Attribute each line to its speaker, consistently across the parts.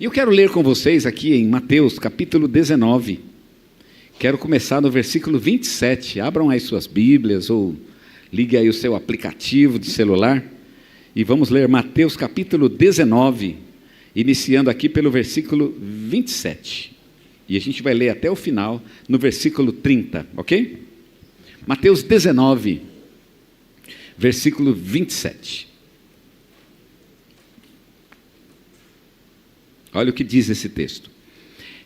Speaker 1: E eu quero ler com vocês aqui em Mateus capítulo 19. Quero começar no versículo 27. Abram aí suas Bíblias ou ligue aí o seu aplicativo de celular. E vamos ler Mateus capítulo 19, iniciando aqui pelo versículo 27. E a gente vai ler até o final, no versículo 30, ok? Mateus 19, versículo 27. Olha o que diz esse texto.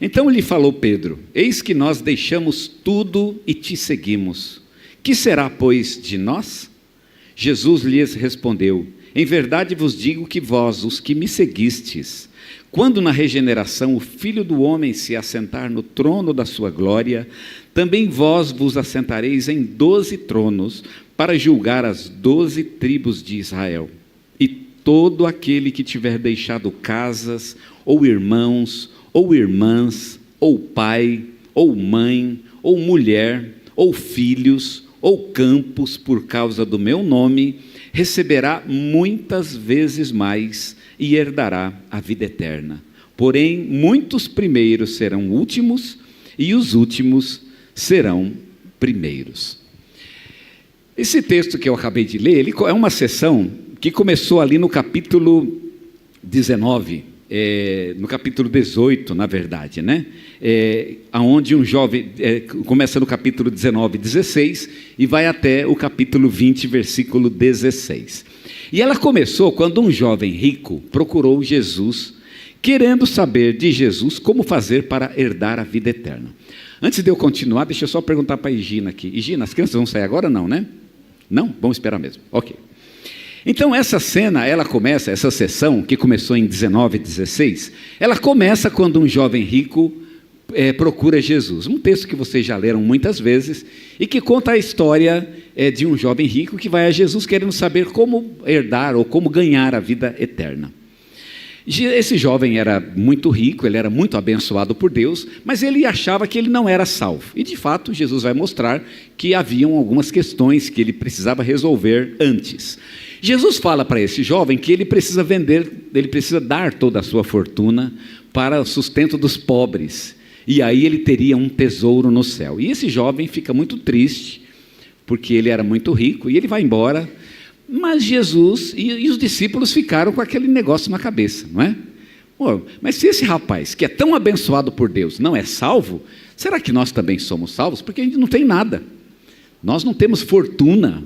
Speaker 1: Então lhe falou Pedro: eis que nós deixamos tudo e te seguimos. Que será, pois, de nós? Jesus lhes respondeu: em verdade vos digo que vós, os que me seguistes, quando na regeneração o Filho do Homem se assentar no trono da sua glória, também vós vos assentareis em 12 tronos, para julgar as 12 tribos de Israel. E todo aquele que tiver deixado casas, ou irmãos, ou irmãs, ou pai, ou mãe, ou mulher, ou filhos, ou campos, por causa do meu nome, receberá muitas vezes mais e herdará a vida eterna. Porém, muitos primeiros serão últimos, e os últimos serão primeiros. Esse texto que eu acabei de ler, ele é uma sessão que começou ali no capítulo 19, no capítulo 18, na verdade, né? Onde um jovem, começa no capítulo 19, 16, e vai até o capítulo 20, versículo 16. E ela começou quando um jovem rico procurou Jesus, querendo saber de Jesus como fazer para herdar a vida eterna. Antes de eu continuar, deixa eu só perguntar para a Higina aqui. Higina, as crianças vão sair agora ou não, né? Não? Vamos esperar mesmo. Ok. Então essa cena, ela começa, essa sessão que começou em 19, 16, ela começa quando um jovem rico procura Jesus. Um texto que vocês já leram muitas vezes e que conta a história de um jovem rico que vai a Jesus querendo saber como herdar ou como ganhar a vida eterna. Esse jovem era muito rico, ele era muito abençoado por Deus, mas ele achava que ele não era salvo. E de fato Jesus vai mostrar que haviam algumas questões que ele precisava resolver antes. Jesus fala para esse jovem que ele precisa vender, ele precisa dar toda a sua fortuna para o sustento dos pobres. E aí ele teria um tesouro no céu. E esse jovem fica muito triste, porque ele era muito rico, e ele vai embora. Mas Jesus e os discípulos ficaram com aquele negócio na cabeça, não é? Pô, mas se esse rapaz, que é tão abençoado por Deus, não é salvo, será que nós também somos salvos? Porque a gente não tem nada. Nós não temos fortuna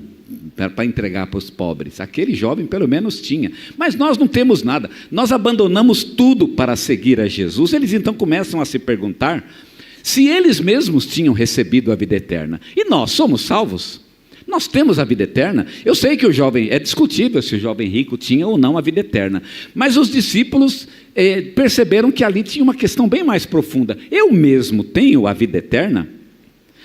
Speaker 1: para entregar para os pobres. Aquele jovem pelo menos tinha, mas nós não temos nada. Nós abandonamos tudo para seguir a Jesus. Eles então começam a se perguntar se eles mesmos tinham recebido a vida eterna. E nós somos salvos? Nós temos a vida eterna? Eu sei que o jovem, é discutível se o jovem rico tinha ou não a vida eterna, mas os discípulos perceberam que ali tinha uma questão bem mais profunda. Eu mesmo tenho a vida eterna?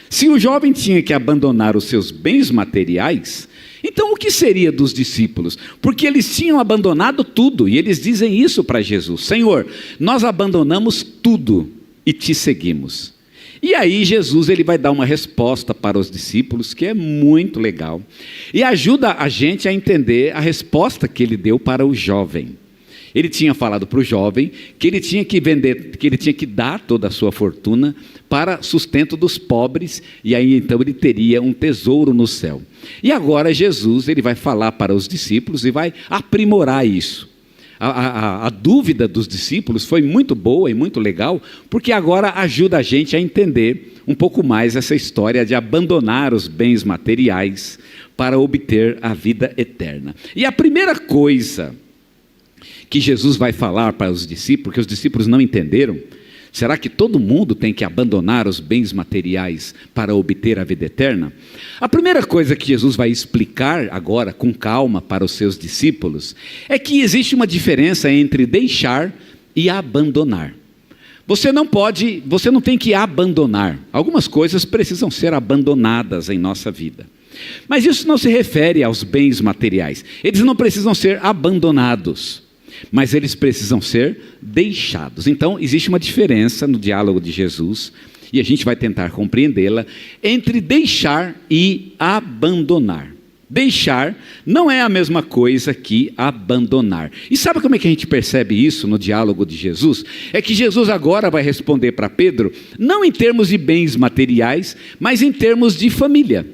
Speaker 1: Se o jovem tinha que abandonar os seus bens materiais, então o que seria dos discípulos? Porque eles tinham abandonado tudo, e eles dizem isso para Jesus: Senhor, nós abandonamos tudo e te seguimos. E aí Jesus ele vai dar uma resposta para os discípulos que é muito legal, e ajuda a gente a entender a resposta que ele deu para o jovem. Ele tinha falado para o jovem que ele tinha que vender, que ele tinha que dar toda a sua fortuna para sustento dos pobres, e aí então ele teria um tesouro no céu. E agora Jesus ele vai falar para os discípulos e vai aprimorar isso. A dúvida dos discípulos foi muito boa e muito legal, porque agora ajuda a gente a entender um pouco mais essa história de abandonar os bens materiais para obter a vida eterna. E a primeira coisa que Jesus vai falar para os discípulos, porque os discípulos não entenderam: será que todo mundo tem que abandonar os bens materiais para obter a vida eterna? A primeira coisa que Jesus vai explicar agora com calma para os seus discípulos é que existe uma diferença entre deixar e abandonar. Você não tem que abandonar. Algumas coisas precisam ser abandonadas em nossa vida. Mas isso não se refere aos bens materiais. Eles não precisam ser abandonados, mas eles precisam ser deixados. Então, existe uma diferença no diálogo de Jesus, e a gente vai tentar compreendê-la, entre deixar e abandonar. Deixar não é a mesma coisa que abandonar. E sabe como é que a gente percebe isso no diálogo de Jesus? É que Jesus agora vai responder para Pedro, não em termos de bens materiais, mas em termos de família.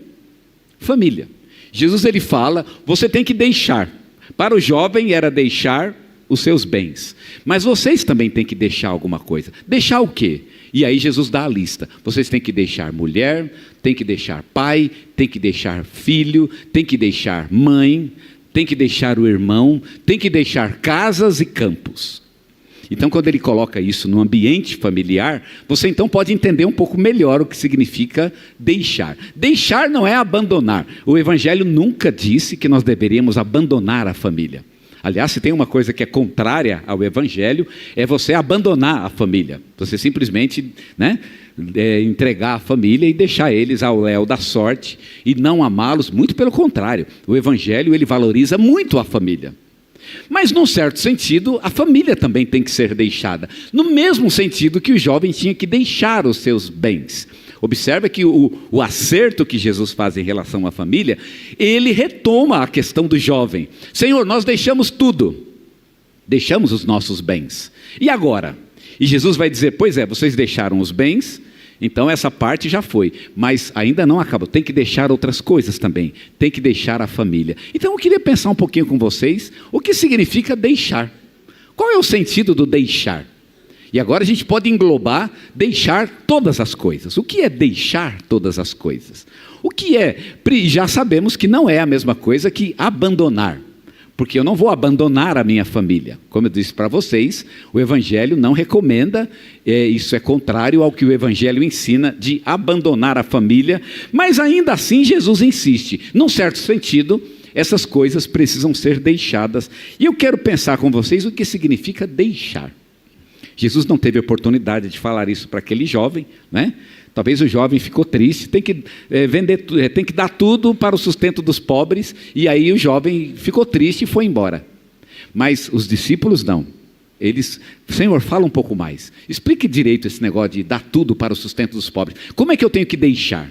Speaker 1: Família. Jesus ele fala, você tem que deixar. Para o jovem era deixar os seus bens. Mas vocês também têm que deixar alguma coisa. Deixar o quê? E aí Jesus dá a lista. Vocês têm que deixar mulher, têm que deixar pai, têm que deixar filho, têm que deixar mãe, têm que deixar o irmão, têm que deixar casas e campos. Então quando ele coloca isso no ambiente familiar, você então pode entender um pouco melhor o que significa deixar. Deixar não é abandonar. O Evangelho nunca disse que nós deveríamos abandonar a família. Aliás, se tem uma coisa que é contrária ao Evangelho, é você abandonar a família. Você simplesmente entregar a família e deixar eles ao léu da sorte e não amá-los, muito pelo contrário. O Evangelho ele valoriza muito a família. Mas num certo sentido, a família também tem que ser deixada. No mesmo sentido que o jovem tinha que deixar os seus bens. Observe que o acerto que Jesus faz em relação à família, ele retoma a questão do jovem. Senhor, nós deixamos tudo. Deixamos os nossos bens. E agora? E Jesus vai dizer, pois é, vocês deixaram os bens, então essa parte já foi. Mas ainda não acabou, tem que deixar outras coisas também. Tem que deixar a família. Então eu queria pensar um pouquinho com vocês, o que significa deixar? Qual é o sentido do deixar? E agora a gente pode englobar deixar todas as coisas. O que é deixar todas as coisas? O que é? Já sabemos que não é a mesma coisa que abandonar. Porque eu não vou abandonar a minha família. Como eu disse para vocês, o Evangelho não recomenda, isso é contrário ao que o Evangelho ensina de abandonar a família. Mas ainda assim Jesus insiste. Num certo sentido, essas coisas precisam ser deixadas. E eu quero pensar com vocês o que significa deixar. Jesus não teve oportunidade de falar isso para aquele jovem, né? Talvez o jovem ficou triste, tem que tem que dar tudo para o sustento dos pobres, e aí o jovem ficou triste e foi embora. Mas os discípulos não. Eles, Senhor, fala um pouco mais. Explique direito esse negócio de dar tudo para o sustento dos pobres. Como é que eu tenho que deixar?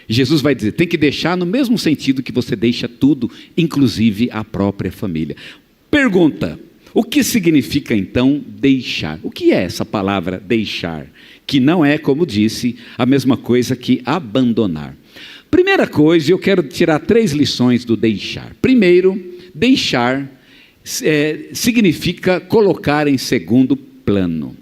Speaker 1: Jesus vai dizer, tem que deixar no mesmo sentido que você deixa tudo, inclusive a própria família. Pergunta. O que significa então deixar? O que é essa palavra deixar? Que não é, como disse, a mesma coisa que abandonar. Primeira coisa, eu quero tirar 3 lições do deixar. Primeiro, deixar significa colocar em segundo plano.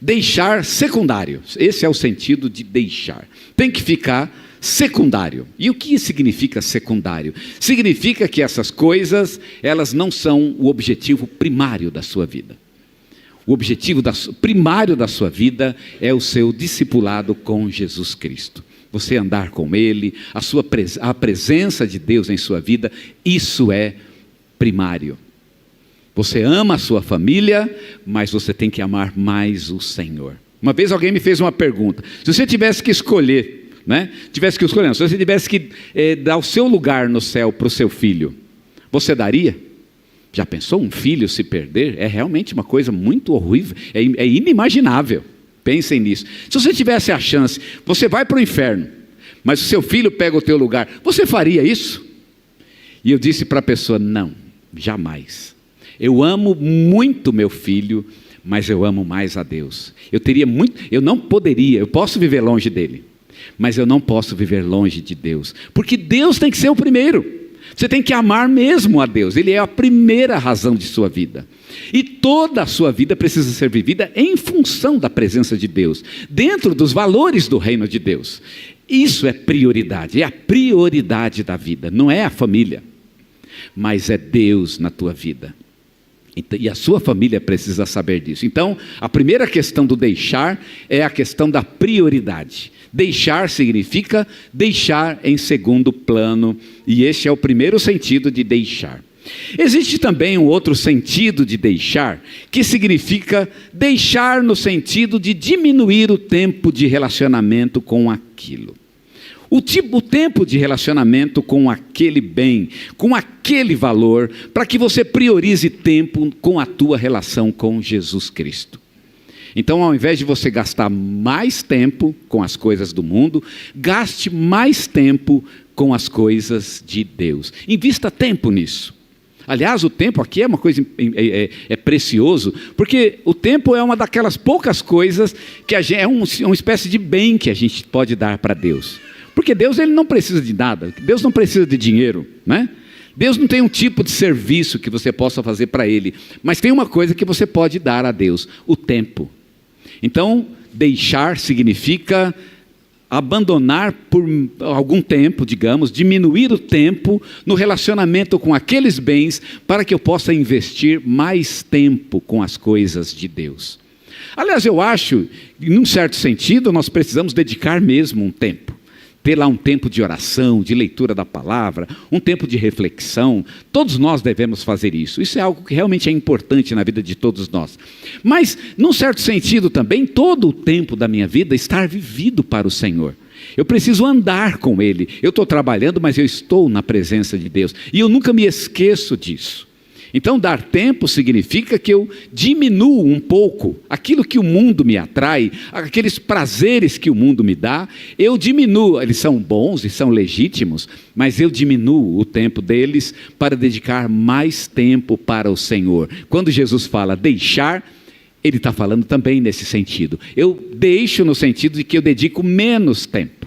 Speaker 1: Deixar secundário, esse é o sentido de deixar. Tem que ficar secundário. E o que significa secundário? Significa que essas coisas, elas não são o objetivo primário da sua vida. O objetivo primário da sua vida é o seu discipulado com Jesus Cristo. Você andar com Ele, a presença de Deus em sua vida, isso é primário. Você ama a sua família, mas você tem que amar mais o Senhor. Uma vez alguém me fez uma pergunta, se você tivesse que escolher, se você tivesse que dar o seu lugar no céu para o seu filho, você daria? Já pensou um filho se perder? É realmente uma coisa muito horrível, é inimaginável. Pensem nisso. Se você tivesse a chance, você vai para o inferno, mas o seu filho pega o teu lugar, você faria isso? E eu disse para a pessoa, não, jamais. Eu amo muito meu filho, mas eu amo mais a Deus. Eu não poderia, eu posso viver longe dele, mas eu não posso viver longe de Deus, porque Deus tem que ser o primeiro. Você tem que amar mesmo a Deus, Ele é a primeira razão de sua vida. E toda a sua vida precisa ser vivida em função da presença de Deus, dentro dos valores do reino de Deus. Isso é prioridade, é a prioridade da vida, não é a família, mas é Deus na tua vida. E a sua família precisa saber disso. Então, a primeira questão do deixar é a questão da prioridade. Deixar significa deixar em segundo plano, e este é o primeiro sentido de deixar. Existe também um outro sentido de deixar, que significa deixar no sentido de diminuir o tempo de relacionamento com aquilo. O tempo de relacionamento com aquele bem, com aquele valor, para que você priorize tempo com a tua relação com Jesus Cristo. Então, ao invés de você gastar mais tempo com as coisas do mundo, gaste mais tempo com as coisas de Deus. Invista tempo nisso. Aliás, o tempo aqui é uma coisa precioso, porque o tempo é uma daquelas poucas coisas que uma espécie de bem que a gente pode dar para Deus. Porque Deus, ele não precisa de nada, Deus não precisa de dinheiro, né? Deus não tem um tipo de serviço que você possa fazer para Ele, mas tem uma coisa que você pode dar a Deus: o tempo. Então, deixar significa abandonar por algum tempo, digamos, diminuir o tempo no relacionamento com aqueles bens, para que eu possa investir mais tempo com as coisas de Deus. Aliás, eu acho, em um certo sentido, nós precisamos dedicar mesmo um tempo. Ter lá um tempo de oração, de leitura da palavra, um tempo de reflexão. Todos nós devemos fazer isso. Isso é algo que realmente é importante na vida de todos nós. Mas, num certo sentido também, todo o tempo da minha vida estar vivido para o Senhor. Eu preciso andar com Ele. Eu estou trabalhando, mas eu estou na presença de Deus. E eu nunca me esqueço disso. Então, dar tempo significa que eu diminuo um pouco aquilo que o mundo me atrai, aqueles prazeres que o mundo me dá, eu diminuo, eles são bons e são legítimos, mas eu diminuo o tempo deles para dedicar mais tempo para o Senhor. Quando Jesus fala deixar, Ele está falando também nesse sentido. Eu deixo no sentido de que eu dedico menos tempo.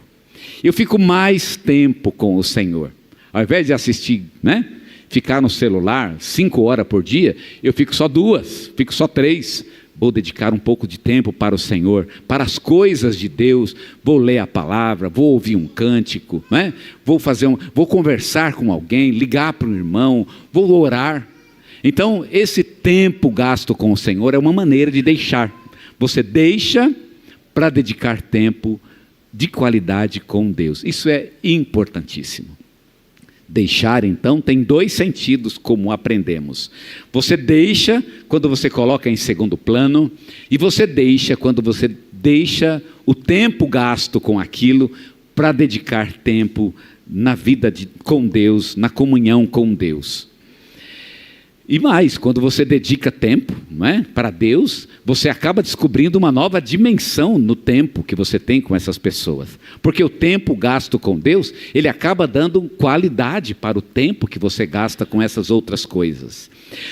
Speaker 1: Eu fico mais tempo com o Senhor. Ao invés de assistir, ficar no celular 5 horas por dia, eu fico só 2, fico só 3. Vou dedicar um pouco de tempo para o Senhor, para as coisas de Deus. Vou ler a palavra, vou ouvir um cântico, vou conversar com alguém, ligar para um irmão, vou orar. Então, esse tempo gasto com o Senhor é uma maneira de deixar. Você deixa para dedicar tempo de qualidade com Deus. Isso é importantíssimo. Deixar, então, tem 2 sentidos, como aprendemos. Você deixa quando você coloca em segundo plano, e você deixa quando você deixa o tempo gasto com aquilo para dedicar tempo na vida com Deus, na comunhão com Deus. E mais, quando você dedica tempo para Deus, você acaba descobrindo uma nova dimensão no tempo que você tem com essas pessoas. Porque o tempo gasto com Deus, ele acaba dando qualidade para o tempo que você gasta com essas outras coisas.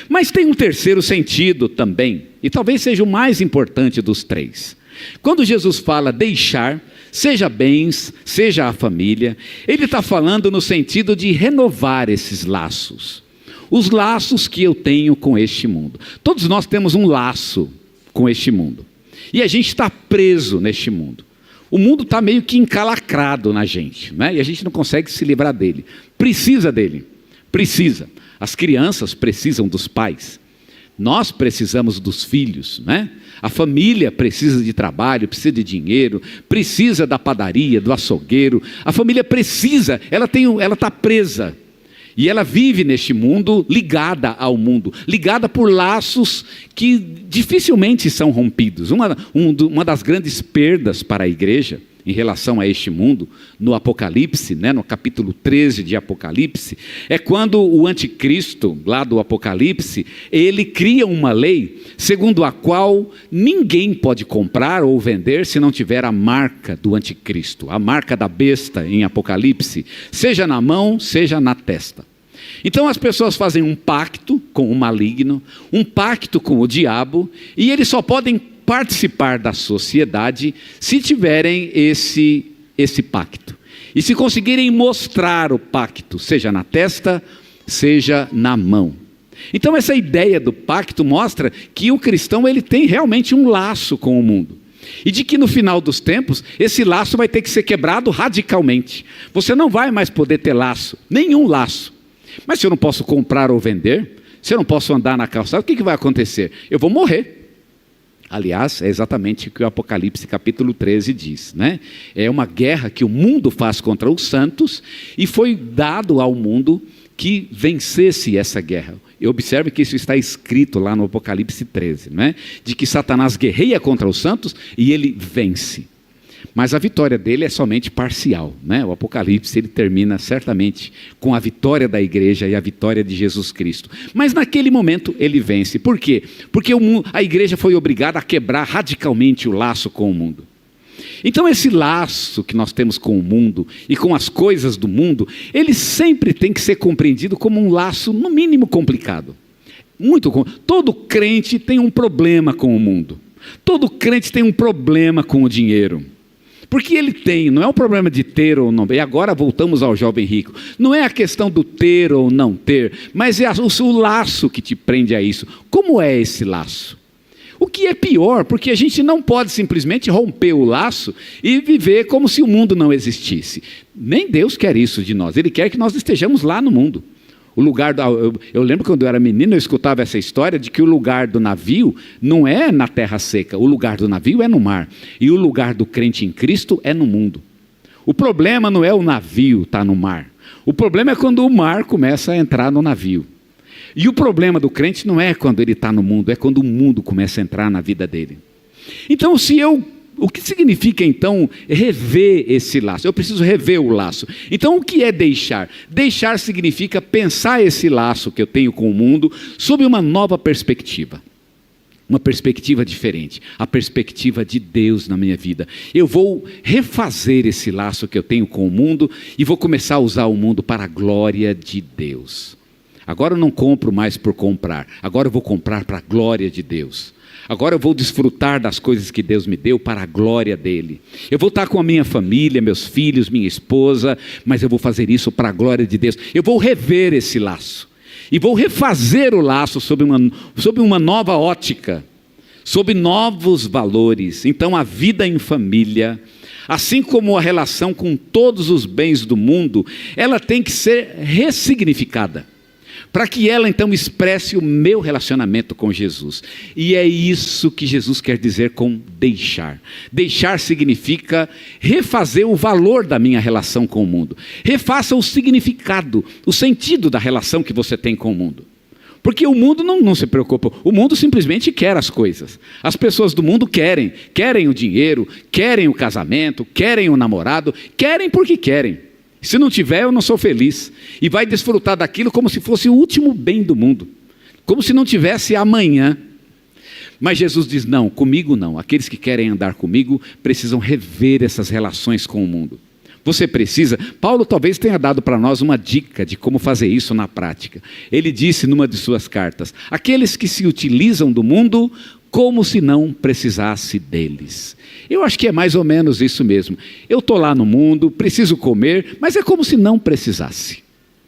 Speaker 1: Mas tem um terceiro sentido também, e talvez seja o mais importante dos 3. Quando Jesus fala deixar, seja bens, seja a família, Ele está falando no sentido de renovar esses laços. Os laços que eu tenho com este mundo. Todos nós temos um laço com este mundo. E a gente está preso neste mundo. O mundo está meio que encalacrado na gente, e a gente não consegue se livrar dele. Precisa dele. Precisa. As crianças precisam dos pais. Nós precisamos dos filhos, A família precisa de trabalho, precisa de dinheiro, precisa da padaria, do açougueiro. A família precisa, ela está presa. E ela vive neste mundo ligada ao mundo, ligada por laços que dificilmente são rompidos. Uma das grandes perdas para a igreja em relação a este mundo, no Apocalipse, no capítulo 13 de Apocalipse, é quando o anticristo, lá do Apocalipse, ele cria uma lei segundo a qual ninguém pode comprar ou vender se não tiver a marca do anticristo, a marca da besta em Apocalipse, seja na mão, seja na testa. Então as pessoas fazem um pacto com o maligno, um pacto com o diabo, e eles só podem participar da sociedade se tiverem esse pacto. E se conseguirem mostrar o pacto, seja na testa, seja na mão. Então essa ideia do pacto mostra que o cristão ele tem realmente um laço com o mundo. E de que no final dos tempos, esse laço vai ter que ser quebrado radicalmente. Você não vai mais poder ter laço, nenhum laço. Mas se eu não posso comprar ou vender, se eu não posso andar na calçada, o que vai acontecer? Eu vou morrer. Aliás, é exatamente o que o Apocalipse capítulo 13 diz, É uma guerra que o mundo faz contra os santos, e foi dado ao mundo que vencesse essa guerra. E observe que isso está escrito lá no Apocalipse 13, De que Satanás guerreia contra os santos e ele vence. Mas a vitória dele é somente parcial, O Apocalipse ele termina certamente com a vitória da igreja e a vitória de Jesus Cristo. Mas naquele momento ele vence. Por quê? Porque a igreja foi obrigada a quebrar radicalmente o laço com o mundo. Então esse laço que nós temos com o mundo e com as coisas do mundo, ele sempre tem que ser compreendido como um laço, no mínimo, complicado. Todo crente tem um problema com o mundo. Todo crente tem um problema com o dinheiro. Porque ele tem, não é o problema de ter ou não, e agora voltamos ao jovem rico, não é a questão do ter ou não ter, mas é o laço que te prende a isso. Como é esse laço? O que é pior, porque a gente não pode simplesmente romper o laço e viver como se o mundo não existisse. Nem Deus quer isso de nós, Ele quer que nós estejamos lá no mundo. Eu lembro quando eu era menino, eu escutava essa história de que o lugar do navio não é na terra seca, o lugar do navio é no mar, e o lugar do crente em Cristo é no mundo. O problema não é o navio estar no mar, o problema é quando o mar começa a entrar no navio. E o problema do crente não é quando ele está no mundo, é quando o mundo começa a entrar na vida dele. Então, o que significa então rever esse laço? Eu preciso rever o laço. Então o que é deixar? Deixar significa pensar esse laço que eu tenho com o mundo sob uma nova perspectiva. Uma perspectiva diferente, a perspectiva de Deus na minha vida. Eu vou refazer esse laço que eu tenho com o mundo e vou começar a usar o mundo para a glória de Deus. Agora eu não compro mais por comprar, agora eu vou comprar para a glória de Deus. Agora eu vou desfrutar das coisas que Deus me deu para a glória dEle. Eu vou estar com a minha família, meus filhos, minha esposa, mas eu vou fazer isso para a glória de Deus. Eu vou rever esse laço. E vou refazer o laço sob uma nova ótica, sob novos valores. Então a vida em família, assim como a relação com todos os bens do mundo, ela tem que ser ressignificada. Para que ela então expresse o meu relacionamento com Jesus. E é isso que Jesus quer dizer com deixar. Deixar significa refazer o valor da minha relação com o mundo. Refaça o significado, o sentido da relação que você tem com o mundo. Porque o mundo não se preocupa, o mundo simplesmente quer as coisas. As pessoas do mundo querem o dinheiro, querem o casamento, querem o namorado, querem porque querem. Se não tiver, eu não sou feliz. E vai desfrutar daquilo como se fosse o último bem do mundo. Como se não tivesse amanhã. Mas Jesus diz, não, comigo não. Aqueles que querem andar comigo precisam rever essas relações com o mundo. Você precisa, Paulo talvez tenha dado para nós uma dica de como fazer isso na prática. Ele disse numa de suas cartas, aqueles que se utilizam do mundo como se não precisasse deles. Eu acho que é mais ou menos isso mesmo. Eu estou lá no mundo, preciso comer, mas é como se não precisasse.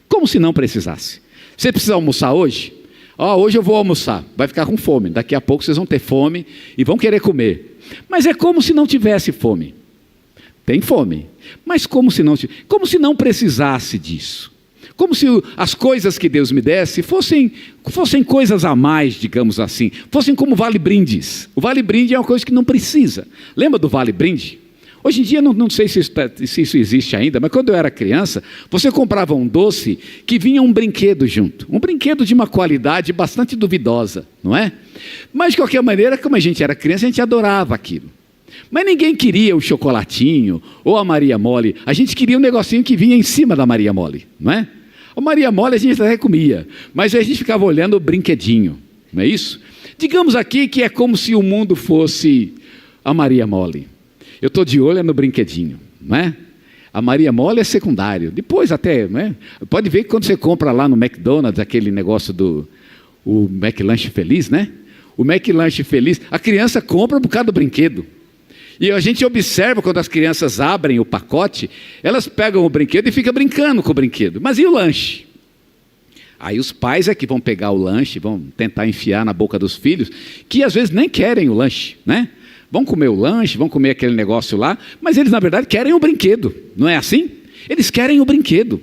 Speaker 1: Como se não precisasse. Você precisa almoçar hoje? Hoje eu vou almoçar, vai ficar com fome. Daqui a pouco vocês vão ter fome e vão querer comer. Mas é como se não tivesse fome. Tem fome, mas como se não precisasse disso. Como se as coisas que Deus me desse fossem coisas a mais, digamos assim. Fossem como vale-brindes. O vale-brinde é uma coisa que não precisa. Lembra do vale-brinde? Hoje em dia, não sei se isso existe ainda, mas quando eu era criança, você comprava um doce que vinha um brinquedo junto. Um brinquedo de uma qualidade bastante duvidosa, não é? Mas, de qualquer maneira, como a gente era criança, a gente adorava aquilo. Mas ninguém queria o chocolatinho ou a Maria Mole. A gente queria um negocinho que vinha em cima da Maria Mole, não é? A Maria Mole a gente até comia, mas a gente ficava olhando o brinquedinho, não é isso? Digamos aqui que é como se o mundo fosse a Maria Mole. Eu estou de olho no brinquedinho, não é? A Maria Mole é secundário, depois até, não é? Pode ver que quando você compra lá no McDonald's, aquele negócio o McLanche Feliz, né? O McLanche Feliz, a criança compra por causa do brinquedo. E a gente observa quando as crianças abrem o pacote, elas pegam o brinquedo e ficam brincando com o brinquedo. Mas e o lanche? Aí os pais é que vão pegar o lanche, vão tentar enfiar na boca dos filhos, que às vezes nem querem o lanche, né? Vão comer o lanche, vão comer aquele negócio lá, mas eles na verdade querem o brinquedo, não é assim? Eles querem o brinquedo.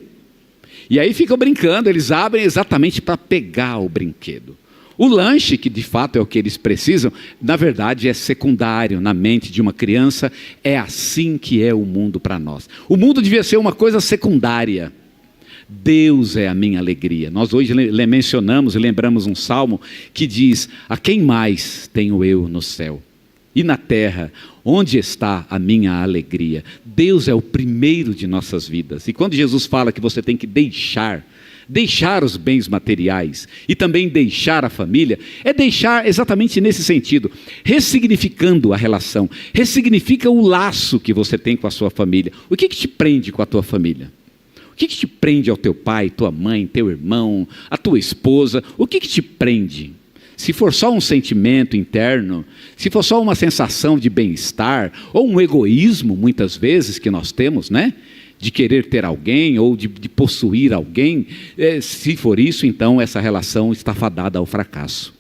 Speaker 1: E aí ficam brincando, eles abrem exatamente para pegar o brinquedo. O lanche, que de fato é o que eles precisam, na verdade é secundário na mente de uma criança. É assim que é o mundo para nós. O mundo devia ser uma coisa secundária. Deus é a minha alegria. Nós hoje mencionamos e lembramos um salmo que diz, a quem mais tenho eu no céu? e na terra, onde está a minha alegria? Deus é o primeiro de nossas vidas. E quando Jesus fala que você tem que deixar os bens materiais e também deixar a família, é deixar exatamente nesse sentido, ressignificando a relação, ressignifica o laço que você tem com a sua família. O que te prende com a tua família? O que te prende ao teu pai, tua mãe, teu irmão, a tua esposa? O que te prende? Se for só um sentimento interno, se for só uma sensação de bem-estar, ou um egoísmo, muitas vezes, que nós temos, né? De querer ter alguém, ou de possuir alguém, se for isso, então essa relação está fadada ao fracasso.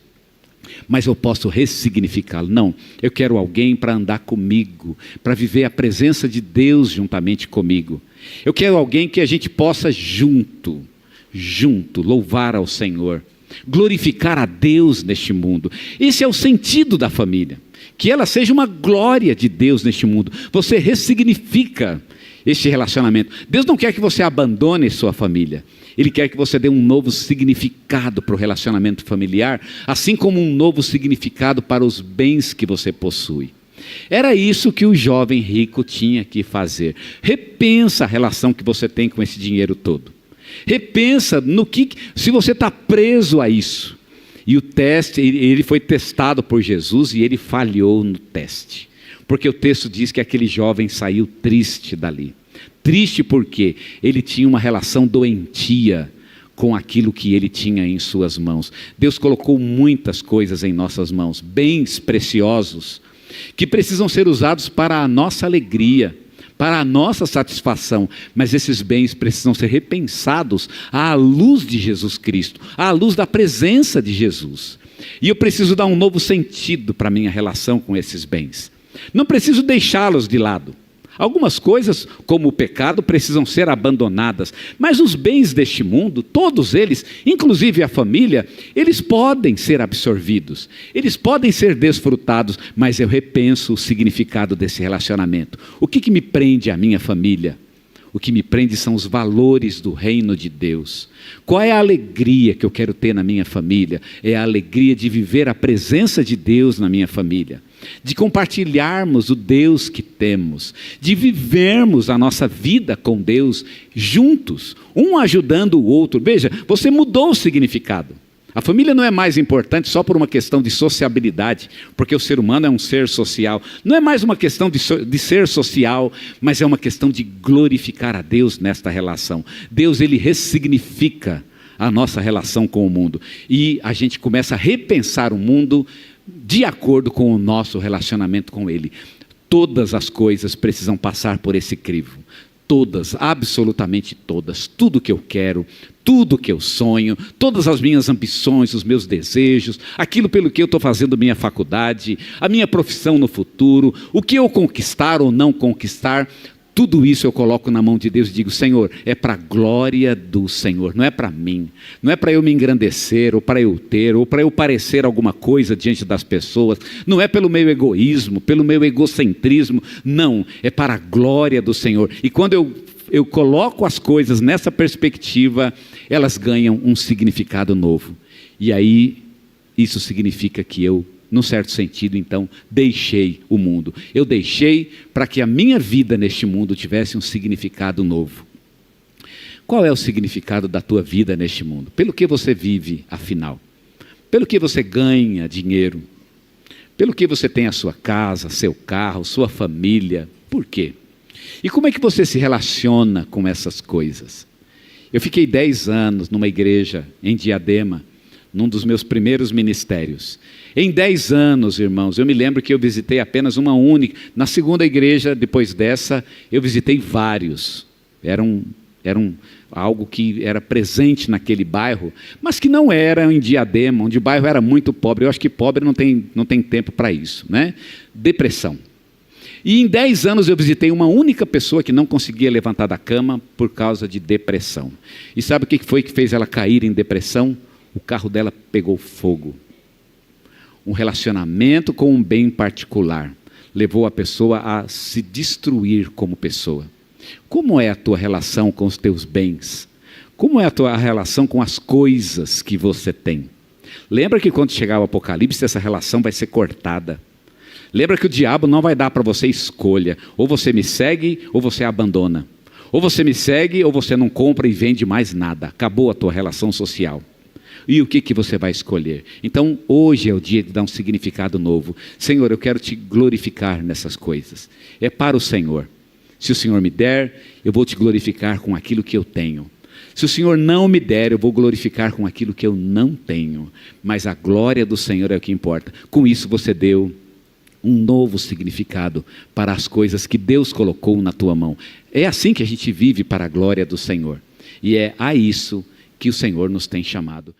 Speaker 1: Mas eu posso ressignificá-lo. Não, eu quero alguém para andar comigo, para viver a presença de Deus juntamente comigo. Eu quero alguém que a gente possa junto, louvar ao Senhor, glorificar a Deus neste mundo. Esse é o sentido da família, que ela seja uma glória de Deus neste mundo. Você ressignifica este relacionamento. Deus não quer que você abandone sua família, Ele quer que você dê um novo significado para o relacionamento familiar, assim como um novo significado para os bens que você possui. Era isso que o jovem rico tinha que fazer. Repensa a relação que você tem com esse dinheiro todo. Repensa no que, se você está preso a isso. E o teste, ele foi testado por Jesus e ele falhou no teste. Porque o texto diz que aquele jovem saiu triste dali. Triste porque ele tinha uma relação doentia com aquilo que ele tinha em suas mãos. Deus colocou muitas coisas em nossas mãos, bens preciosos, que precisam ser usados para a nossa alegria, para a nossa satisfação, mas esses bens precisam ser repensados à luz de Jesus Cristo, à luz da presença de Jesus. E eu preciso dar um novo sentido para a minha relação com esses bens. Não preciso deixá-los de lado. Algumas coisas, como o pecado, precisam ser abandonadas, mas os bens deste mundo, todos eles, inclusive a família, eles podem ser absorvidos, eles podem ser desfrutados, mas eu repenso o significado desse relacionamento. O que me prende à minha família? O que me prende são os valores do reino de Deus. Qual é a alegria que eu quero ter na minha família? É a alegria de viver a presença de Deus na minha família, de compartilharmos o Deus que temos, de vivermos a nossa vida com Deus juntos, um ajudando o outro. Veja, você mudou o significado. A família não é mais importante só por uma questão de sociabilidade, porque o ser humano é um ser social. Não é mais uma questão de ser social, mas é uma questão de glorificar a Deus nesta relação. Deus, Ele ressignifica a nossa relação com o mundo. E a gente começa a repensar o mundo de acordo com o nosso relacionamento com Ele. Todas as coisas precisam passar por esse crivo. Todas, absolutamente todas. Tudo que eu quero, tudo que eu sonho, todas as minhas ambições, os meus desejos, aquilo pelo que eu estou fazendo minha faculdade, a minha profissão no futuro, o que eu conquistar ou não conquistar, tudo isso eu coloco na mão de Deus e digo: Senhor, é para a glória do Senhor, não é para mim, não é para eu me engrandecer, ou para eu ter, ou para eu parecer alguma coisa diante das pessoas, não é pelo meu egoísmo, pelo meu egocentrismo, não, é para a glória do Senhor. E quando eu coloco as coisas nessa perspectiva, elas ganham um significado novo. E aí, isso significa que eu, num certo sentido, então, deixei o mundo. Eu deixei para que a minha vida neste mundo tivesse um significado novo. Qual é o significado da tua vida neste mundo? Pelo que você vive, afinal? Pelo que você ganha dinheiro? Pelo que você tem a sua casa, seu carro, sua família? Por quê? E como é que você se relaciona com essas coisas? Eu fiquei 10 anos numa igreja em Diadema, num dos meus primeiros ministérios. Em 10 anos, irmãos, eu me lembro que eu visitei apenas uma única. Na segunda igreja, depois dessa, eu visitei vários. Era algo que era presente naquele bairro, mas que não era em Diadema, onde o bairro era muito pobre. Eu acho que pobre não tem tempo para isso, né? Depressão. E em 10 anos eu visitei uma única pessoa que não conseguia levantar da cama por causa de depressão. E sabe o que foi que fez ela cair em depressão? O carro dela pegou fogo. Um relacionamento com um bem particular levou a pessoa a se destruir como pessoa. Como é a tua relação com os teus bens? Como é a tua relação com as coisas que você tem? Lembra que quando chegar o Apocalipse, essa relação vai ser cortada. Lembra que o diabo não vai dar para você escolha. Ou você me segue ou você abandona. Ou você me segue ou você não compra e vende mais nada. Acabou a tua relação social. E o que você vai escolher? Então hoje é o dia de dar um significado novo. Senhor, eu quero te glorificar nessas coisas. É para o Senhor. Se o Senhor me der, eu vou te glorificar com aquilo que eu tenho. Se o Senhor não me der, eu vou glorificar com aquilo que eu não tenho. Mas a glória do Senhor é o que importa. Com isso você deu um novo significado para as coisas que Deus colocou na tua mão. É assim que a gente vive para a glória do Senhor. E é a isso que o Senhor nos tem chamado.